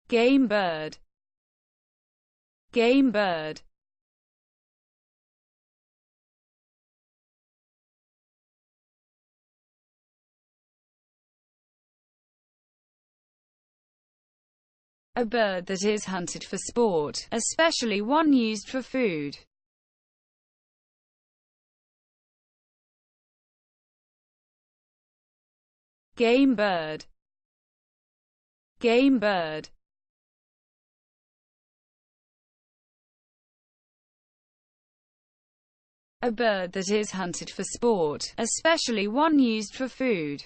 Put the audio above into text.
Game bird. Game bird. A bird that is hunted for sport, especially one used for food. Game bird. Game bird. A bird that is hunted for sport, especially one used for food.